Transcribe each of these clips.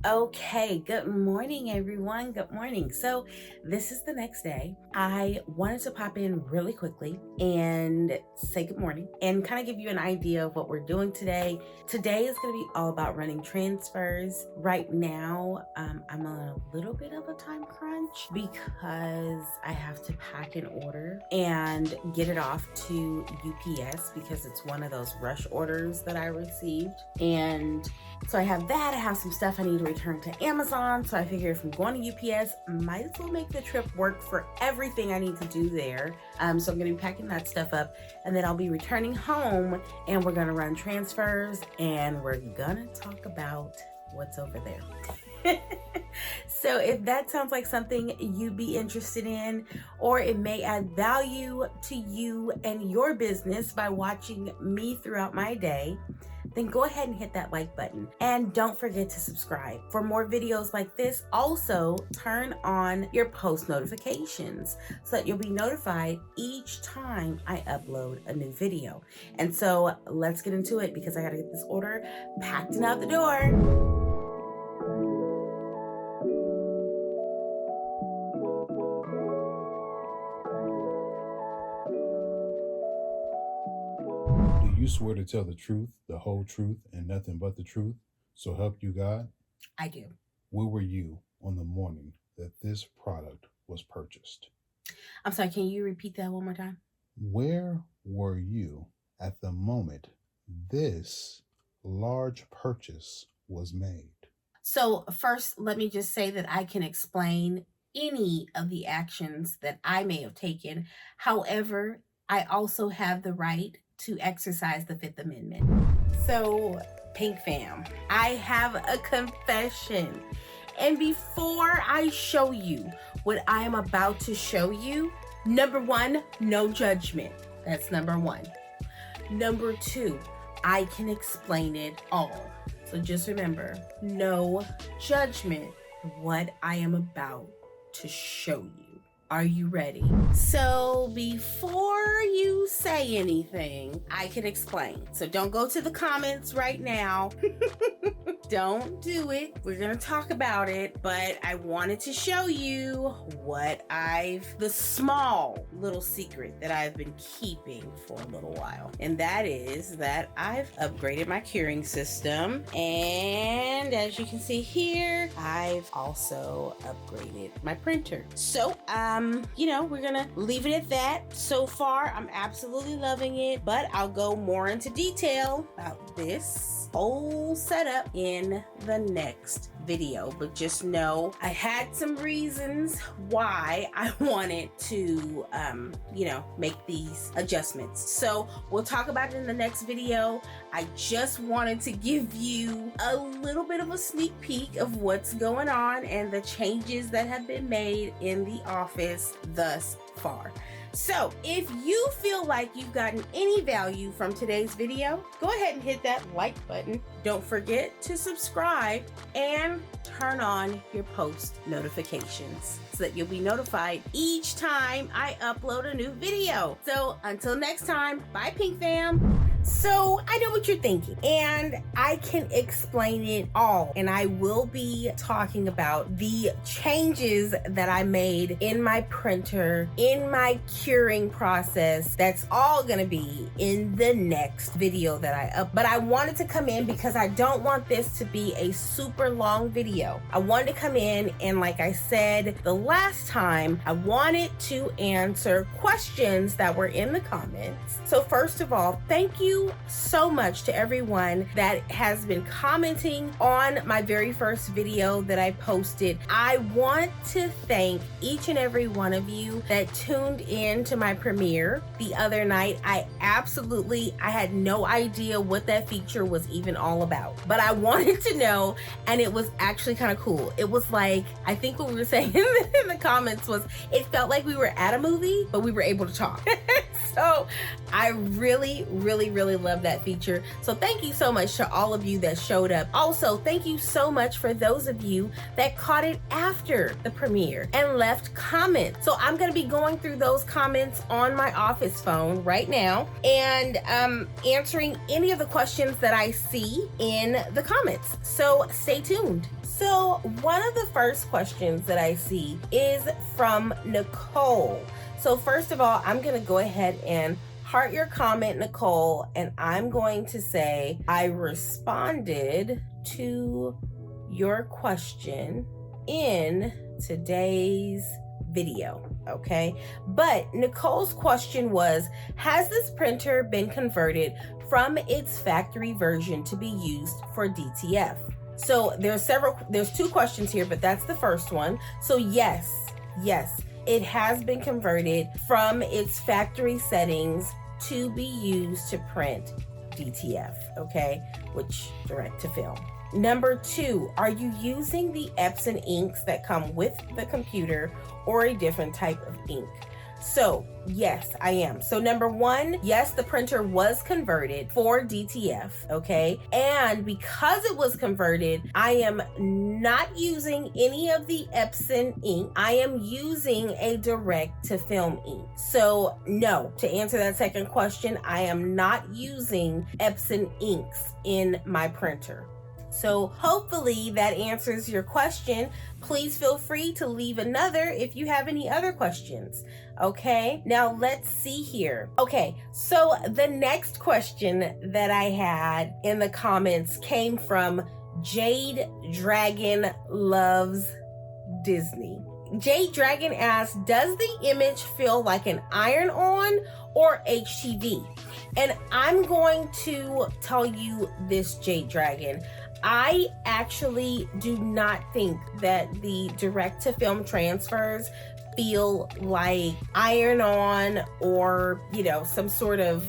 Okay, good morning, everyone. Good morning. So, this is the next day. I wanted to pop in really quickly and say good morning and kind of give you an idea of what we're doing today. Today is going to be all about running transfers. Right now, I'm on a little bit of a time crunch because I have to pack an order and get it off to UPS because it's one of those rush orders that I received. And so I have that. I have some stuff I need to return to Amazon. So I figure if I'm going to UPS, might as well make the trip work for everything I need to do there. So I'm going to be packing that stuff up, and then I'll be returning home, and we're going to run transfers, and we're going to talk about what's over there. So if that sounds like something you'd be interested in, or it may add value to you and your business by watching me throughout my day, then go ahead and hit that like button. And don't forget to subscribe for more videos like this. Also, turn on your post notifications so that you'll be notified each time I upload a new video. And so let's get into it because I gotta get this order packed and out the door. You swear to tell the truth, the whole truth, and nothing but the truth, so help you God? I do. Where were you on the morning that this product was purchased? I'm sorry, can you repeat that one more time? Where were you at the moment this large purchase was made? So first, let me just say that I can explain any of the actions that I may have taken. However, I also have the right to exercise the Fifth Amendment. So, Pink Fam, I have a confession. And before I show you what I am about to show you, number one, no judgment. That's number one. Number two, I can explain it all. So just remember, no judgment for what I am about to show you. Are you ready? So before you say anything, I can explain. So don't go to the comments right now. Don't do it. We're gonna talk about it, but I wanted to show you the small little secret that I've been keeping for a little while. And that is that I've upgraded my curing system. And as you can see here, I've also upgraded my printer. So, we're gonna leave it at that. So far, I'm absolutely loving it, but I'll go more into detail about this whole setup in the next video. But just know I had some reasons why I wanted to make these adjustments. So we'll talk about it in the next video. I just wanted to give you a little bit of a sneak peek of what's going on and the changes that have been made in the office thus far. So if you feel like you've gotten any value from today's video, go ahead and hit that like button. Don't forget to subscribe and turn on your post notifications so that you'll be notified each time I upload a new video. So until next time, bye Pink Fam. So I know what you're thinking, and I can explain it all. And I will be talking about the changes that I made in my printer, in my curing process. That's all gonna be in the next video that I up. But I wanted to come in because I don't want this to be a super long video. I wanted to come in and, like I said the last time, I wanted to answer questions that were in the comments. So first of all, thank you so much to everyone that has been commenting on my very first video that I posted. I want to thank each and every one of you that tuned in to my premiere the other night. I had no idea what that feature was even all about, but I wanted to know, and it was actually kind of cool. It was like, I think what we were saying in the comments was, it felt like we were at a movie, but we were able to talk. So I really, really, really love that feature. So thank you so much to all of you that showed up. Also, thank you so much for those of you that caught it after the premiere and left comments. So I'm going to be going through those comments on my office phone right now and answering any of the questions that I see in the comments. So stay tuned. So one of the first questions that I see is from Nicole. So first of all, I'm going to go ahead and heart your comment, Nicole, and I'm going to say I responded to your question in today's video, okay? But Nicole's question was, has this printer been converted from its factory version to be used for DTF? So there's two questions here, but that's the first one. So yes, it has been converted from its factory settings to be used to print DTF, okay, which direct to film. Number two, are you using the Epson inks that come with the computer or a different type of ink? So yes, I am. So number one, yes, the printer was converted for DTF, okay? And because it was converted, I am not using any of the Epson ink. I am using a direct to film ink. So no, to answer that second question, I am not using Epson inks in my printer. So hopefully that answers your question. Please feel free to leave another if you have any other questions. Okay, now let's see here. Okay, so the next question that I had in the comments came from Jade Dragon Loves Disney. Jade Dragon asked, does the image feel like an iron-on or HTV? And I'm going to tell you this, Jade Dragon. I actually do not think that the direct-to-film transfers feel like iron-on or, some sort of,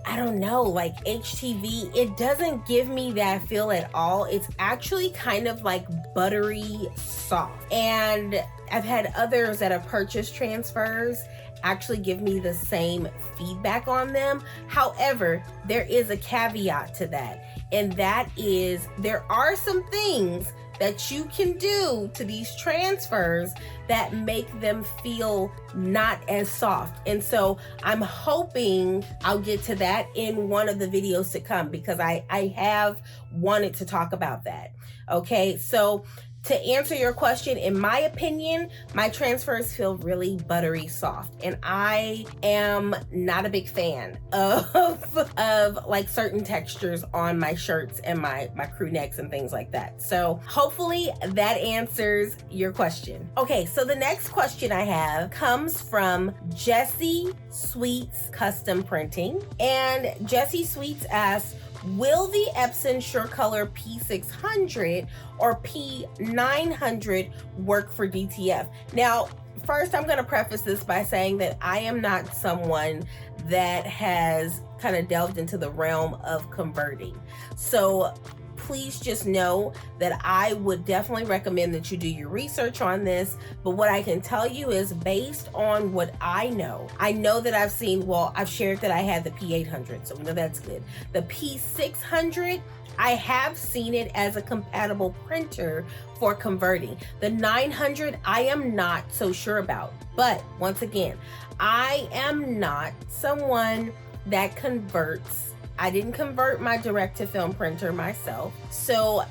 I don't know, like HTV. It doesn't give me that feel at all. It's actually kind of like buttery soft. And I've had others that have purchased transfers actually give me the same feedback on them. However, there is a caveat to that. And that is, there are some things that you can do to these transfers that make them feel not as soft. And so I'm hoping I'll get to that in one of the videos to come, because I have wanted to talk about that. Okay, so to answer your question, in my opinion, my transfers feel really buttery soft, and I am not a big fan of like certain textures on my shirts and my crew necks and things like that. So hopefully that answers your question. Okay, so the next question I have comes from Jessie Sweets Custom Printing, and Jessie Sweets asks, will the Epson SureColor P600 or P900 work for DTF? Now, first, I'm going to preface this by saying that I am not someone that has kind of delved into the realm of converting. So please just know that I would definitely recommend that you do your research on this. But what I can tell you is, based on what I know that I've seen, well, I've shared that I had the P800, so we know that's good. The P600, I have seen it as a compatible printer for converting. The 900, I am not so sure about. But once again, I am not someone that converts. I didn't convert my direct-to-film printer myself. So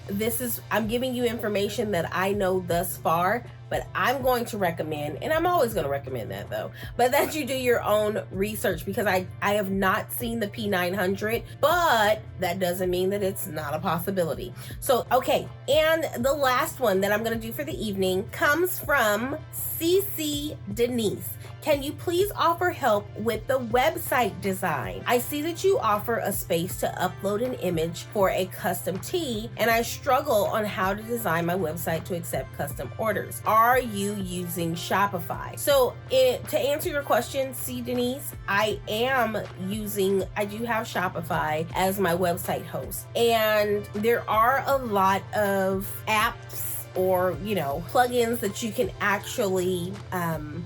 I'm giving you information that I know thus far, but I'm going to recommend, and I'm always going to recommend that though, but that you do your own research, because I have not seen the P900, but that doesn't mean that it's not a possibility. So, okay, and the last one that I'm going to do for the evening comes from Cee Denise. Can you please offer help with the website design? I see that you offer a space to upload an image for a custom tee, and I struggle on how to design my website to accept custom orders. Are you using Shopify? So to answer your question, Cee Denise, I do have Shopify as my website host, and there are a lot of apps or, you know, plugins that you can actually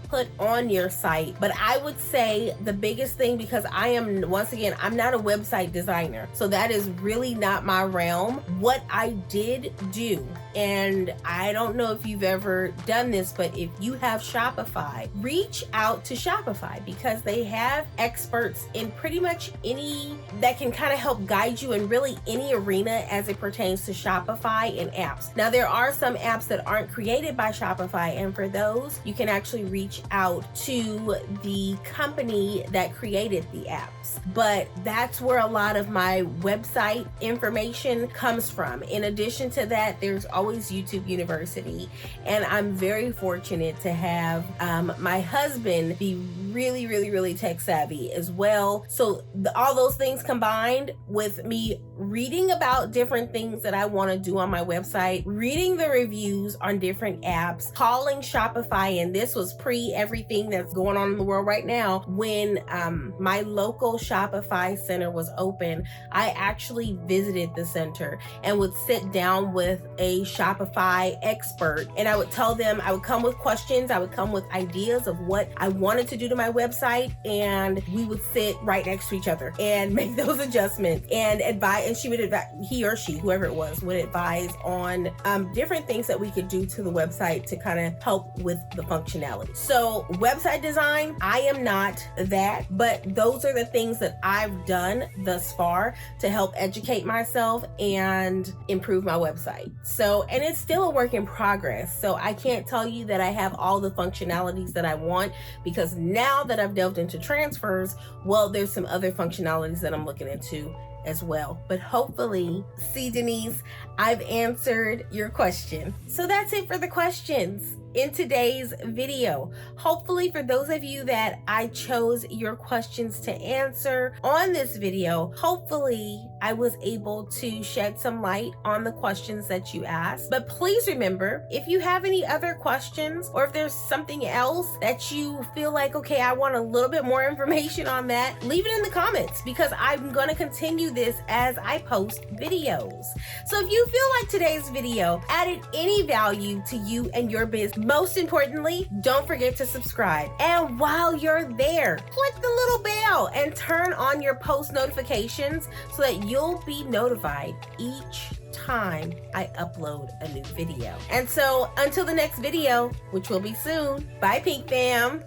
put on your site. But I would say the biggest thing, because I am, once again, I'm not a website designer, so that is really not my realm. What I did do, and I don't know if you've ever done this, but if you have Shopify, reach out to Shopify, because they have experts in pretty much any, that can kind of help guide you in really any arena as it pertains to Shopify and apps. Now, there are some apps that aren't created by Shopify, and for those, you can actually reach out to the company that created the apps. But that's where a lot of my website information comes from. In addition to that, there's always YouTube University, and I'm very fortunate to have my husband be really tech savvy as well. So all those things combined with me reading about different things that I want to do on my website, reading the reviews on different apps, calling Shopify, and this was pre everything that's going on in the world right now. When my local Shopify center was open, I actually visited the center and would sit down with a Shopify expert, and I would tell them, I would come with questions, I would come with ideas of what I wanted to do to my website, and we would sit right next to each other and make those adjustments and advise, and she would advise, he or she, whoever it was, would advise on different things that we could do to the website to kind of help with the functionality. So website design, I am not that, but those are the things that I've done thus far to help educate myself and improve my website. So, and it's still a work in progress. So I can't tell you that I have all the functionalities that I want, because now that I've delved into transfers, well, there's some other functionalities that I'm looking into as well. But hopefully, Cee Denise, I've answered your question. So that's it for the questions in today's video. Hopefully, for those of you that I chose your questions to answer on this video, hopefully I was able to shed some light on the questions that you asked. But please remember, if you have any other questions, or if there's something else that you feel like, okay, I want a little bit more information on that, leave it in the comments, because I'm going to continue this as I post videos. So if you feel like today's video added any value to you and your business, most importantly, don't forget to subscribe. And while you're there, click the little bell and turn on your post notifications so that you'll be notified each time I upload a new video. And so until the next video, which will be soon, bye Pink Fam.